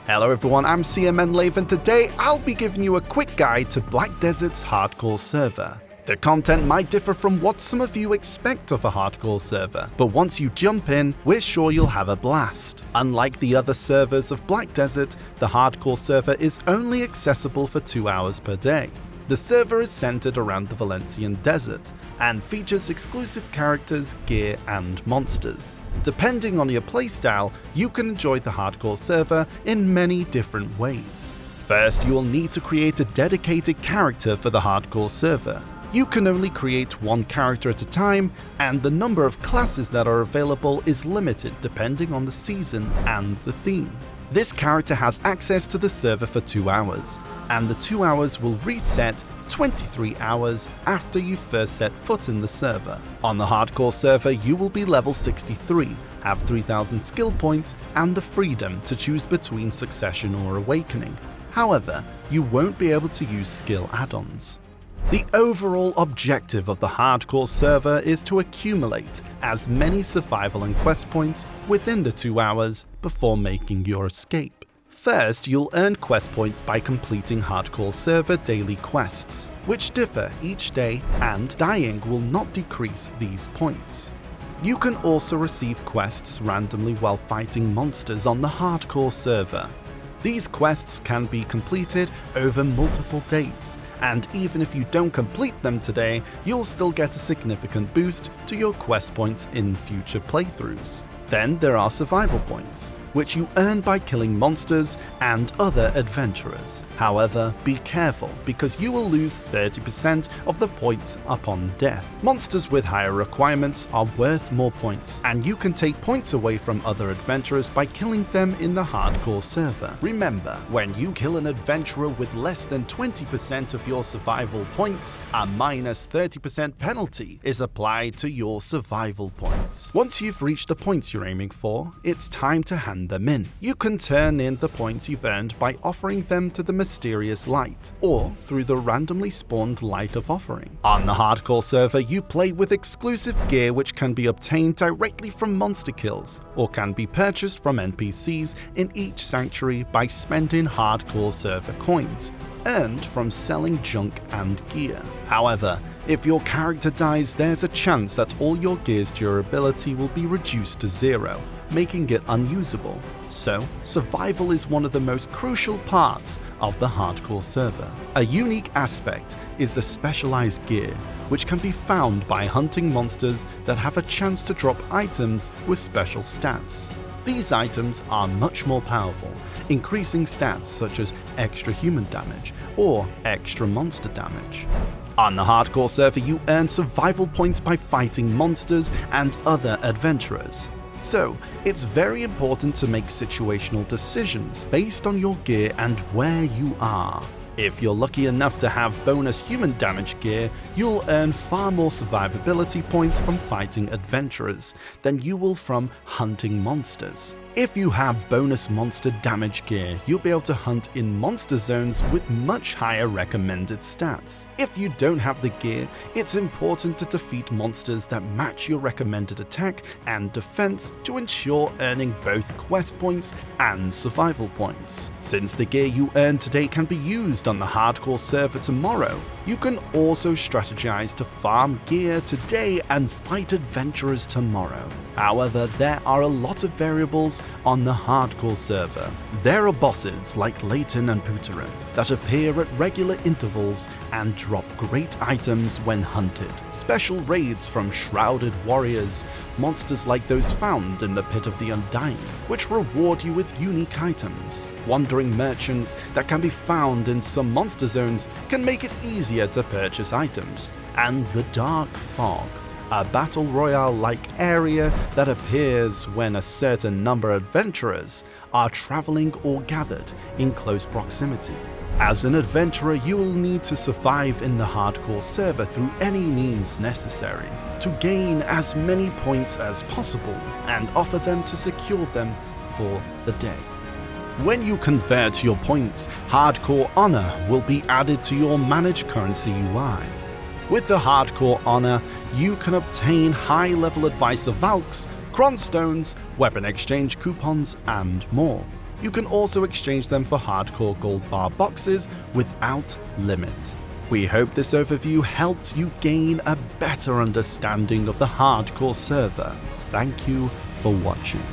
Hello everyone, I'm CMN and today I'll be giving you a quick guide to Black Desert's hardcore server. The content might differ from what some of you expect of a hardcore server, but once you jump in, we're sure you'll have a blast. Unlike the other servers of Black Desert, the hardcore server is only accessible for 2 hours per day. The server is centered around the Valencian Desert and features exclusive characters, gear, and monsters. Depending on your playstyle, you can enjoy the hardcore server in many different ways. First, you will need to create a dedicated character for the hardcore server. You can only create one character at a time, and the number of classes that are available is limited depending on the season and the theme. This character has access to the server for 2 hours, and the 2 hours will reset 23 hours after you first set foot in the server. On the hardcore server, you will be level 63, have 3000 skill points, and the freedom to choose between Succession or Awakening. However, you won't be able to use skill add-ons. The overall objective of the hardcore server is to accumulate as many survival and quest points within the 2 hours before making your escape. First, you'll earn quest points by completing hardcore server daily quests, which differ each day, and dying will not decrease these points. You can also receive quests randomly while fighting monsters on the hardcore server. These quests can be completed over multiple days, and even if you don't complete them today, you'll still get a significant boost to your quest points in future playthroughs. Then there are survival points, which you earn by killing monsters and other adventurers. However, be careful because you will lose 30% of the points upon death. Monsters with higher requirements are worth more points, and you can take points away from other adventurers by killing them in the hardcore server. Remember, when you kill an adventurer with less than 20% of your survival points, a minus 30% penalty is applied to your survival points. Once you've reached the points you're aiming for, it's time to hand them in. You can turn in the points you've earned by offering them to the mysterious light, or through the randomly spawned light of offering. On the hardcore server, you play with exclusive gear which can be obtained directly from monster kills, or can be purchased from NPCs in each sanctuary by spending hardcore server coins, earned from selling junk and gear. However, if your character dies, there's a chance that all your gear's durability will be reduced to 0, making it unusable. So, survival is one of the most crucial parts of the hardcore server. A unique aspect is the specialized gear, which can be found by hunting monsters that have a chance to drop items with special stats. These items are much more powerful, increasing stats such as extra human damage or extra monster damage. On the hardcore server, you earn survival points by fighting monsters and other adventurers. So, it's very important to make situational decisions based on your gear and where you are. If you're lucky enough to have bonus human damage gear, you'll earn far more survivability points from fighting adventurers than you will from hunting monsters. If you have bonus monster damage gear, you'll be able to hunt in monster zones with much higher recommended stats. If you don't have the gear, it's important to defeat monsters that match your recommended attack and defense to ensure earning both quest points and survival points. Since the gear you earn today can be used on the hardcore server tomorrow, you can also strategize to farm gear today and fight adventurers tomorrow. However, there are a lot of variables on the hardcore server. There are bosses like Layton and Puterin that appear at regular intervals and drop great items when hunted. Special raids from shrouded warriors, monsters like those found in the Pit of the Undying, which reward you with unique items. Wandering merchants that can be found in some monster zones can make it easier to purchase items. And the Dark Fog, a battle royale-like area that appears when a certain number of adventurers are traveling or gathered in close proximity. As an adventurer, you will need to survive in the hardcore server through any means necessary to gain as many points as possible and offer them to secure them for the day. When you convert your points, Hardcore Honor will be added to your Manage Currency UI. With the Hardcore Honor, you can obtain high-level advice of Valks, Cronstones, weapon exchange coupons, and more. You can also exchange them for hardcore gold bar boxes without limit. We hope this overview helped you gain a better understanding of the hardcore server. Thank you for watching.